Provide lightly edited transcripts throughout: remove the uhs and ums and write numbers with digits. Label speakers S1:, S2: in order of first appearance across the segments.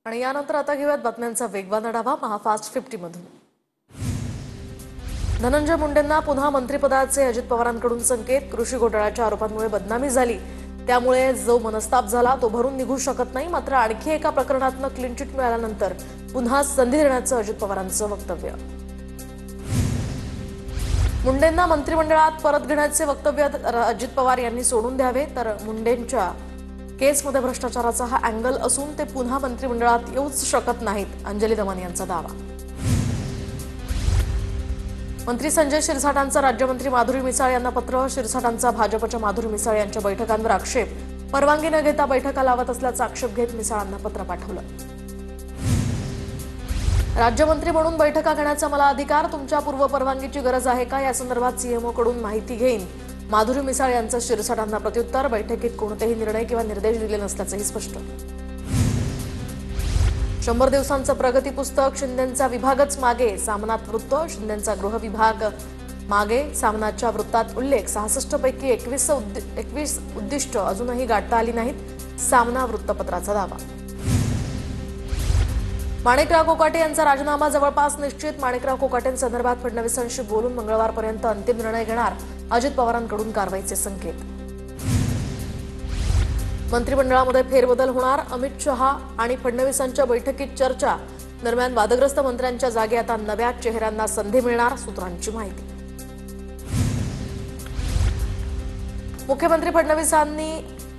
S1: आणि यानंतर आता घेऊयात बातम्यांचा वेगवान आढावा महाफास्ट 50 मधून। धनंजय मुंडेंना पुन्हा मंत्रिपदाचे अजित पवारांकडून संकेत। कृषी घोटाळ्याच्या आरोपांमुळे बदनामी झाली, त्यामुळे जो मनस्ताप झाला तो भरून निघू शकत नाही। मात्र आणखी एका प्रकरणातनं क्लीन चिट मिळाल्यानंतर पुन्हा संधी देण्याचं अजित पवारांचं वक्तव्य। मुंडेंना मंत्रिमंडळात परत घेण्याचे वक्तव्य अजित पवार यांनी सोडून द्यावे, तर मुंडेंच्या केसमध्ये भ्रष्टाचाराचा हा अँगल असून ते पुन्हा मंत्रिमंडळात येऊच शकत नाहीत, अंजली दमन यांचा दावा। मंत्री संजय शिरसाटांचा राज्यमंत्री माधुरी मिसाळ यांना पत्र। शिरसाटांचा भाजपच्या माधुरी मिसाळ यांच्या बैठकांवर आक्षेप। परवानगी न घेता बैठका लावत असल्याचा आक्षेप घेत मिसाळांना पत्र पाठवलं। राज्यमंत्री म्हणून बैठका घेण्याचा मला अधिकार, तुमच्या पूर्व परवानगीची गरज आहे का या संदर्भात सीएमओ कडून माहिती घेईन। माधुरी मिसाळ यांचं शिरसाटांना प्रत्युत्तर। बैठकीत कोणतेही निर्णय किंवा निर्देश दिले नसल्याचंही स्पष्ट। 100 दिवसांचं प्रगती पुस्तक, शिंदेंचा विभागच मागे, सामनात वृत्त। शिंदेंचा गृह विभाग मागे, सामनाच्या वृत्तात उल्लेख। 66 पैकी 21 उद्दिष्ट अजूनही गाठता आली नाहीत, सामना वृत्तपत्राचा दावा। माणिकराव कोकाटे यांचा राजीनामा जवळपास निश्चित। माणिकराव कोकाटेंसंदर्भात फडणवीसांशी बोलून मंगळवारपर्यंत अंतिम निर्णय घेणार, अजित पवारांकडून कारवाईचे संकेत। मंत्रिमंडळामध्ये फेरबदल होणार, अमित शहा आणि फडणवीसांच्या बैठकीत चर्चा। दरम्यान वादग्रस्त मंत्र्यांच्या जागी आता नव्या चेहऱ्यांना संधी मिळणार, सूत्रांची माहिती। मुख्यमंत्री फडणवीसांनी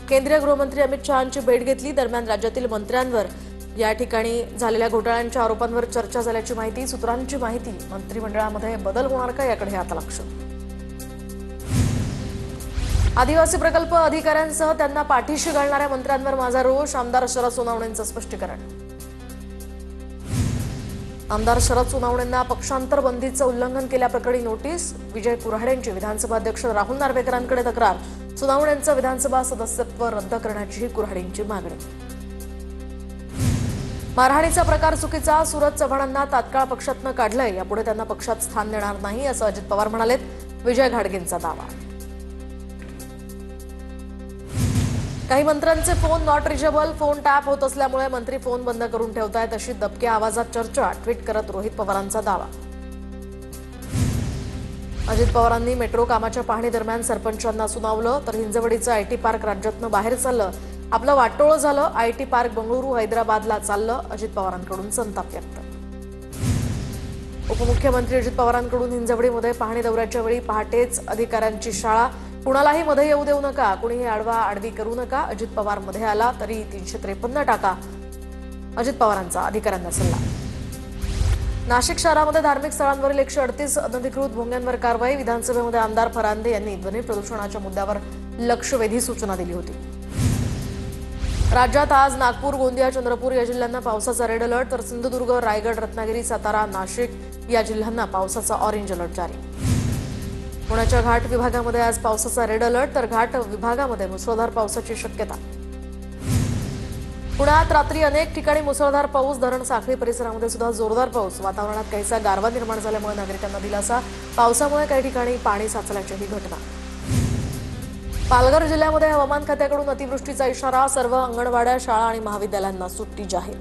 S1: केंद्रीय गृहमंत्री अमित शहांची भेट घेतली। दरम्यान राज्यातील मंत्र्यांवर या ठिकाणी झालेल्या घोटाळ्यांच्या आरोपांवर चर्चा झाल्याची माहिती, सूत्रांची माहिती। मंत्रिमंडळामध्ये बदल होणार का याकडे आता लक्ष। आदिवासी प्रकल्प अधिकाऱ्यांसह त्यांना पाठीशी घालणाऱ्या मंत्र्यांवर माझा रोष, आमदार शरद सोनावणेंचं स्पष्टीकरण। आमदार शरद सोनावणेंना पक्षांतर बंदीचं उल्लंघन केल्याप्रकरणी नोटीस। विजय कुऱ्हाडेंची विधानसभा अध्यक्ष राहुल नार्वेकरांकडे तक्रार। सोनावणेंचं विधानसभा सदस्यत्व रद्द करण्याचीही कुऱ्हाडेंची मागणी। मारहाणीचा प्रकार चुकीचा, सूरज चव्हाणांना तात्काळ पक्षातनं काढलंय, यापुढे त्यांना पक्षात स्थान देणार नाही असं अजित पवार म्हणालेत। विजय घाडगेंचा दावा। काही मंत्र्यांचे phone not reachable, phone tap होत असल्यामुळे मंत्री फोन बंद करून ठेवतायत अशी दबक्या आवाजात चर्चा। ट्विट करत रोहित पवारांचा दावा। अजित पवारांनी मेट्रो कामाच्या पाहणी दरम्यान सरपंचांना सुनावलं, तर हिंजवडीचं आयटी पार्क राज्यातनं बाहेर चाललं, आपलं वाटोळं झालं। आयटी पार्क बंगळुरू हैदराबादला चाललं, अजित पवारांकडून संताप व्यक्त। उपमुख्यमंत्री अजित पवारांकडून हिंजवडीमध्ये पाहणी दौऱ्याच्या वेळी पहाटेच अधिकाऱ्यांची शाळा। कुणालाही मध्ये येऊ देऊ नका, कुणीही आडवी करू नका। अजित पवार मध्ये आला तरी 353 टाका, अजित पवारांचा अधिकाऱ्यांना सल्ला। नाशिक शहरामध्ये धार्मिक स्थळांवरील 138 अनधिकृत भोंग्यांवर कारवाई। विधानसभेमध्ये आमदार फरांदे यांनी ध्वनी प्रदूषणाच्या मुद्द्यावर लक्षवेधी सूचना दिली होती। राज्यात आज नागपूर, गोंदिया, चंद्रपूर या जिल्ह्यांना पावसाचा रेड अलर्ट, तर सिंधुदुर्ग, रायगड, रत्नागिरी, सातारा, नाशिक या जिल्ह्यांना पावसाचा ऑरेंज अलर्ट जारी। पुण्याच्या घाट विभागामध्ये आज पावसाचा रेड अलर्ट, तर घाट विभागामध्ये मुसळधार पावसाची शक्यता। पुण्यात रात्री अनेक ठिकाणी मुसळधार पाऊस, धरण साखळी परिसरामध्ये सुद्धा जोरदार पाऊस। वातावरणात काहीसा गारवा निर्माण झाल्यामुळे नागरिकांना दिलासा। पावसामुळे काही ठिकाणी पाणी साचल्याचीही घटना। पालघर जिल्ह्यामध्ये हवामान खात्याकडून अतिवृष्टीचा इशारा, सर्व अंगणवाड्या, शाळा आणि महाविद्यालयांना सुट्टी जाहीर।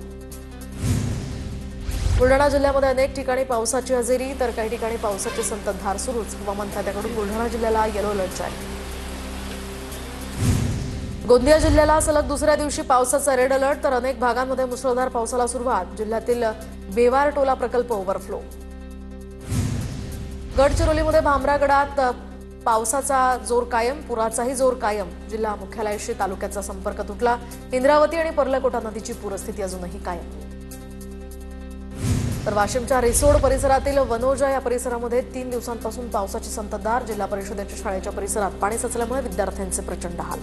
S1: बुलढाणा जिल्ह्यामध्ये अनेक ठिकाणी पावसाची हजेरी, तर काही ठिकाणी पावसाची संततधार सुरूच। हवामान खात्याकडून बुलढाणा जिल्ह्याला येलो अलर्ट जारी। गोंदिया जिल्ह्याला सलग दुसऱ्या दिवशी पावसाचा रेड अलर्ट, तर अनेक भागांमध्ये मुसळधार पावसाला सुरुवात। जिल्ह्यातील बेवार टोला प्रकल्प ओव्हरफ्लो। गडचिरोलीमध्ये भामरागडात पावसाचा जोर कायम, पुराचाही जोर कायम। जिल्हा मुख्यालयाशी तालुक्याचा संपर्क तुटला। इंद्रावती आणि पर्लकोटा नदीची पूरस्थिती अजूनही कायम। तर वाशिमच्या रिसोड परिसरातील वनोजा या परिसरामध्ये 3 दिवसांपासून पावसाची संततधार। जिल्हा परिषदेच्या शाळेच्या परिसरात पाणी साचल्यामुळे विद्यार्थ्यांचे प्रचंड हाल।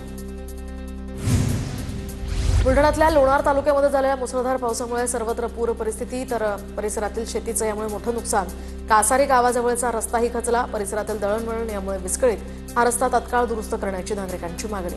S1: बुलढाण्यातल्या लोणार तालुक्यामध्ये झालेल्या मुसळधार पावसामुळे सर्वत्र पूर परिस्थिती, तर परिसरातील शेतीचं यामुळे मोठं नुकसान। कासारी गावाजवळचा रस्ताही खचला। परिसरातील दळणवळण यामुळे विस्कळीत। हा रस्ता तत्काळ दुरुस्त करण्याची नागरिकांची मागणी।